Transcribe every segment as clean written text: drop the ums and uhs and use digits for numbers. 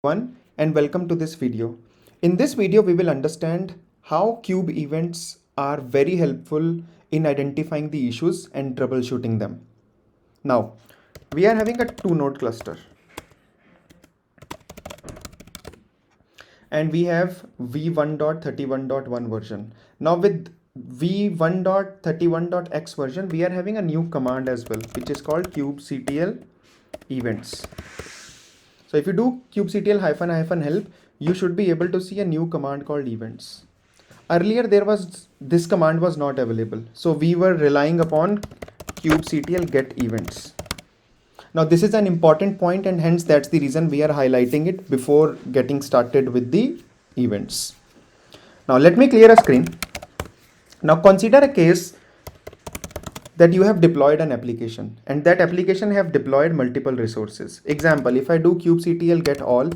everyone and welcome to this video. In this video, we will understand how cube events are very helpful in identifying the issues and troubleshooting them. Now, we are having a two-node cluster and we have v1.31.1 version. Now with v1.31.x version, we are having a new command as well, which is called kubectl events. So if you do kubectl-help, you should be able to see a new command called events. Earlier this command was not available, so we were relying upon kubectl get events. Now this is an important point and hence that's the reason we are highlighting it before getting started with the events. Now let me clear a screen. Now consider a case that you have deployed an application and that application have deployed multiple resources. Example, if I do kubectl get all,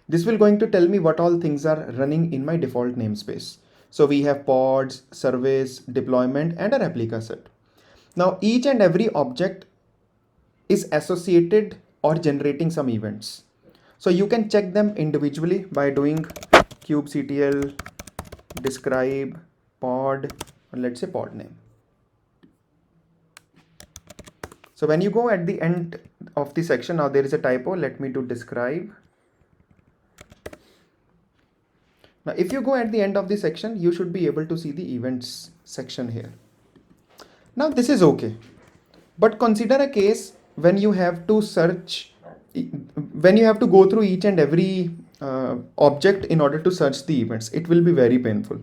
this will going to tell me what all things are running in my default namespace. So we have pods, service, deployment and a replica set. Now each and every object is associated or generating some events. So you can check them individually by doing kubectl describe pod, or let's say pod name. So when you go at the end of the section, now there is a typo, let me do describe. Now if you go at the end of the section, you should be able to see the events section here. Now this is okay, but consider a case when you have to search, when you have to go through each and every object in order to search the events. It will be very painful.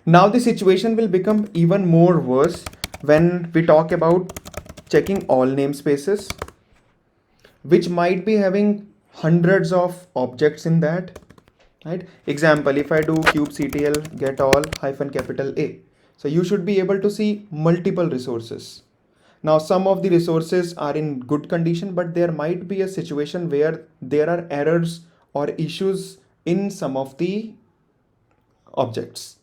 Now the situation will become even more worse when we talk about checking all namespaces, which might be having hundreds of objects in that, right? Example, if I do kubectl get all -A, so you should be able to see multiple resources. Now some of the resources are in good condition, but there might be a situation where there are errors or issues in some of the objects.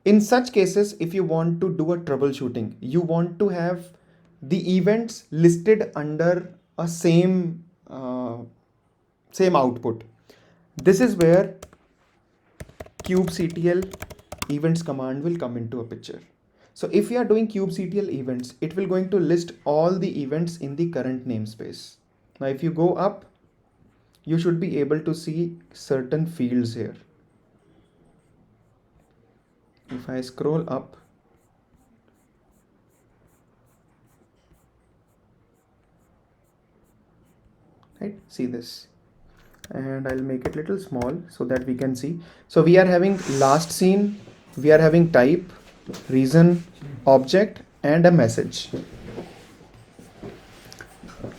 In such cases, if you want to do a troubleshooting, you want to have the events listed under a same output. This is where kubectl events command will come into a picture. So if you are doing kubectl events, it will going to list all the events in the current namespace. Now if you go up, you should be able to see certain fields here. If I scroll up, right, see this, and I'll make it little small so that we can see. So we are having last seen, we are having type, reason, object and a message.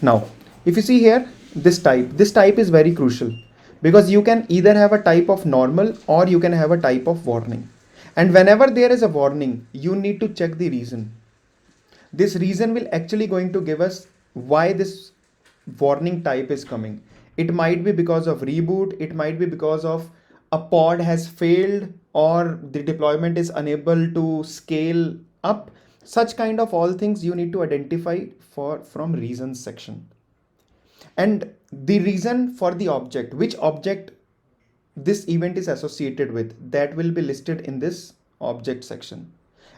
Now if you see here, this type is very crucial because you can either have a type of normal or you can have a type of warning. And whenever there is a warning, you need to check the reason. This reason will actually going to give us why this warning type is coming. It might be because of reboot, it might be because of a pod has failed or the deployment is unable to scale up. Such kind of all things you need to identify from reasons section. And the reason for the object, which object this event is associated with, that will be listed in this object section.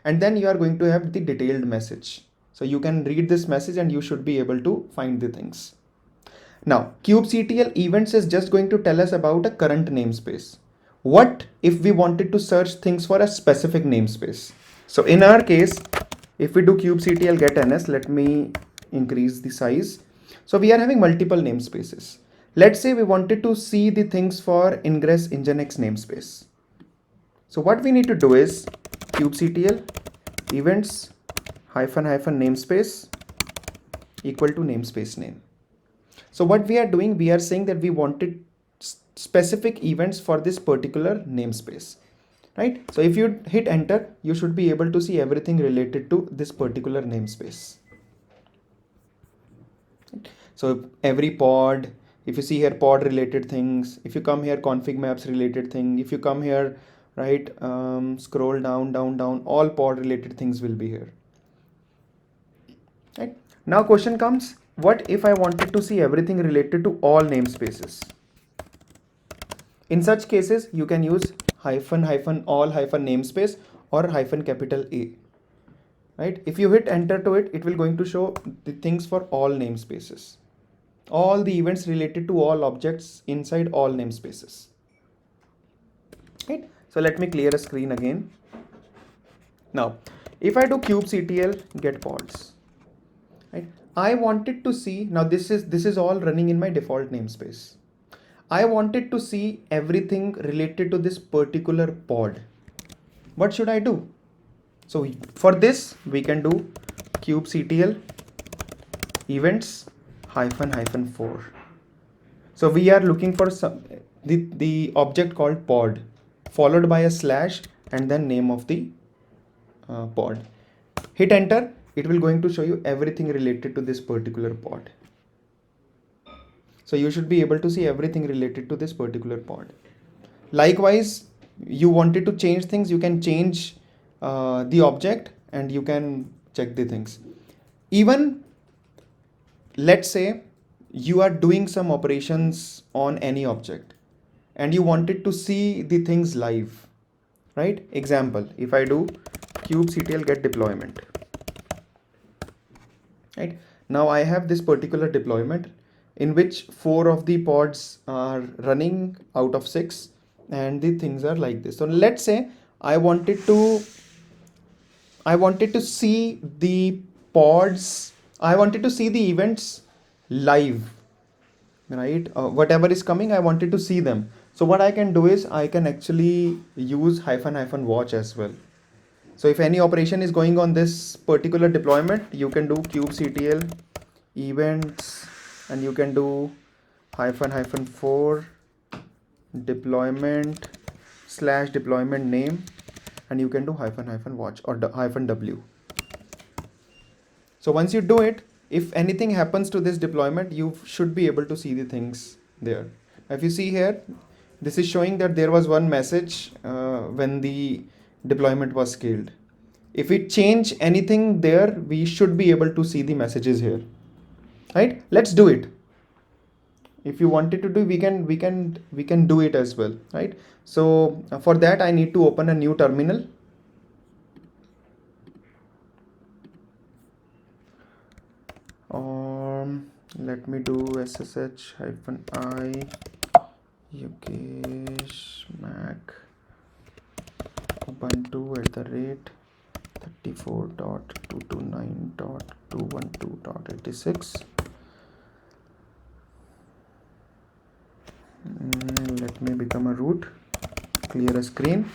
And then you are going to have the detailed message. So you can read this message and you should be able to find the things. Now kubectl events is just going to tell us about a current namespace. What if we wanted to search things for a specific namespace? So in our case, if we do kubectl get ns, let me increase the size. So we are having multiple namespaces. Let's say we wanted to see the things for ingress nginx namespace. So what we need to do is kubectl events --namespace equal to namespace name. So what we are doing, we are saying that we wanted specific events for this particular namespace, right? So if you hit enter, you should be able to see everything related to this particular namespace. So every pod, if you see here pod related things, if you come here config maps related thing, if you come here, right, scroll down, all pod related things will be here, right? Now question comes, what if I wanted to see everything related to all namespaces? In such cases, you can use hyphen hyphen all hyphen namespace or hyphen capital A. Right? If you hit enter to it, it will going to show the things for all namespaces, all the events related to all objects inside all namespaces. Right? So let me clear a screen again. Now, if I do kubectl get pods, right? I wanted to see, now this is all running in my default namespace. I wanted to see everything related to this particular pod. What should I do? So for this, we can do kubectl events hyphen hyphen 4. So we are looking for the object called pod, followed by a slash and then name of the pod. Hit enter. It will going to show you everything related to this particular pod. So you should be able to see everything related to this particular pod. Likewise, you wanted to change things, you can change the object and you can check the things. Even let's say you are doing some operations on any object and you wanted to see the things live, right? Example, if I do kubectl get deployment, right? Now I have this particular deployment in which 4 of the pods are running out of 6 and the things are like this. So let's say I wanted to see the pods, I wanted to see the events live, right? Whatever is coming, I wanted to see them. So what I can do is I can actually use hyphen hyphen watch as well. So if any operation is going on this particular deployment, you can do kubectl events and you can do hyphen hyphen 4 deployment slash deployment name and you can do hyphen hyphen watch or hyphen w. So once you do it, if anything happens to this deployment, you should be able to see the things there. If you see here, this is showing that there was one message when the deployment was scaled. If we change anything there, we should be able to see the messages here, right? Let's do it. If you wanted to do, we can do it as well, right? So for that, I need to open a new terminal. Let me do ssh hyphen I Yogesh Mac Ubuntu @34.229.212.86. Let me become a root, clear a screen.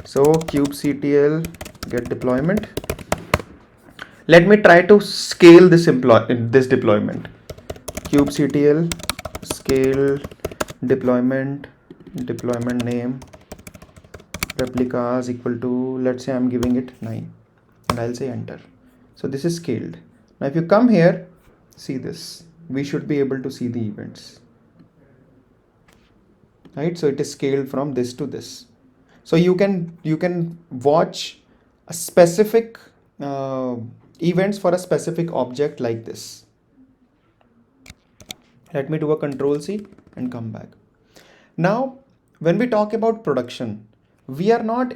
So kubectl get deployment. Let me try to scale this deployment. Kubectl scale deployment name replicas equal to, let's say I'm giving it 9 and I'll say enter. So this is scaled. Now if you come here, see this, we should be able to see the events, right? So it is scaled from this to this. So you can watch a specific events for a specific object like this. Let me do a control C and come back. Now, when we talk about production, we are not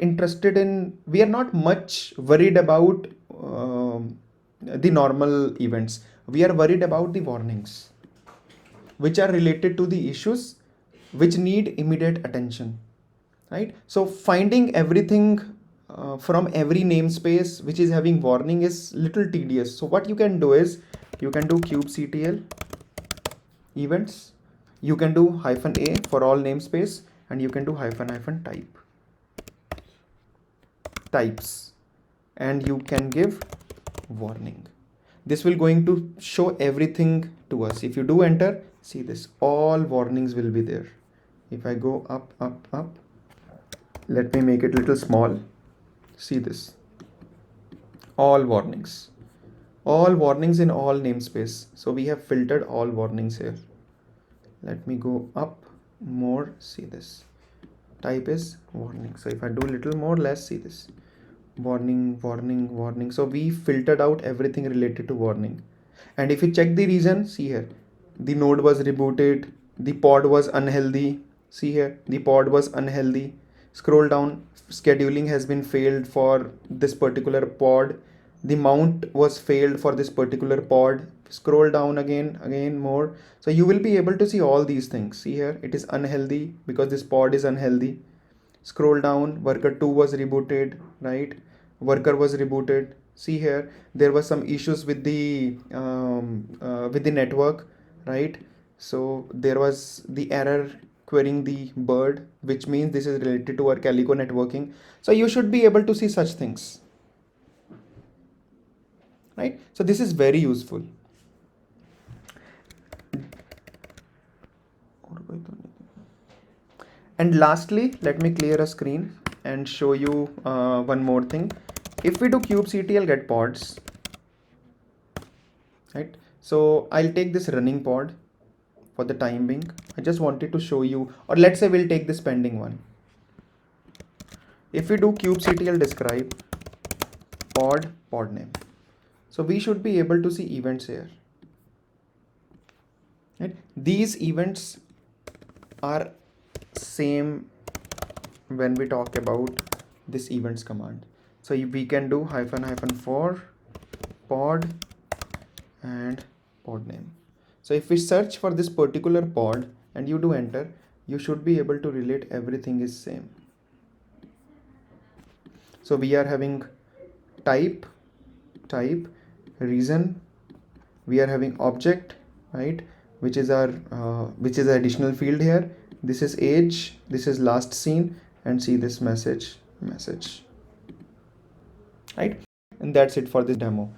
much worried about the normal events. We are worried about the warnings, which are related to the issues which need immediate attention, right? So finding everything from every namespace which is having warning is little tedious. So what you can do is you can do kubectl events, you can do hyphen a for all namespace and you can do hyphen hyphen types and you can give warning. This will going to show everything to us. If you do enter, see this, all warnings will be there. If I go up, let me make it little small. See this, all warnings in all namespace. So we have filtered all warnings here. Let me go up more, see this, type is warning. So if I do little more, let's see this, warning. So we filtered out everything related to warning. And if you check the reason, see here, the node was rebooted, the pod was unhealthy, See here, the pod was unhealthy. Scroll down, scheduling has been failed for this particular pod. The mount was failed for this particular pod. Scroll down again more. So you will be able to see all these things. See here, it is unhealthy because this pod is unhealthy. Scroll down, worker 2 was rebooted, right? Worker was rebooted. See here, there was some issues with the network, right? So there was the error querying the bird, which means this is related to our Calico networking. So you should be able to see such things, right? So this is very useful. And lastly, let me clear a screen and show you one more thing. If we do kubectl get pods, right? So I'll take this running pod for the time being. I just wanted to show you, or let's say we'll take this pending one. If we do kubectl describe pod name, so we should be able to see events here, right? These events are same when we talk about this events command. So we can do --for pod and pod name. So if we search for this particular pod and you do enter, you should be able to relate everything is same. So we are having type, reason, we are having object, right, which is our additional field here. This is age, this is last seen, and see this message, right? And that's it for this demo.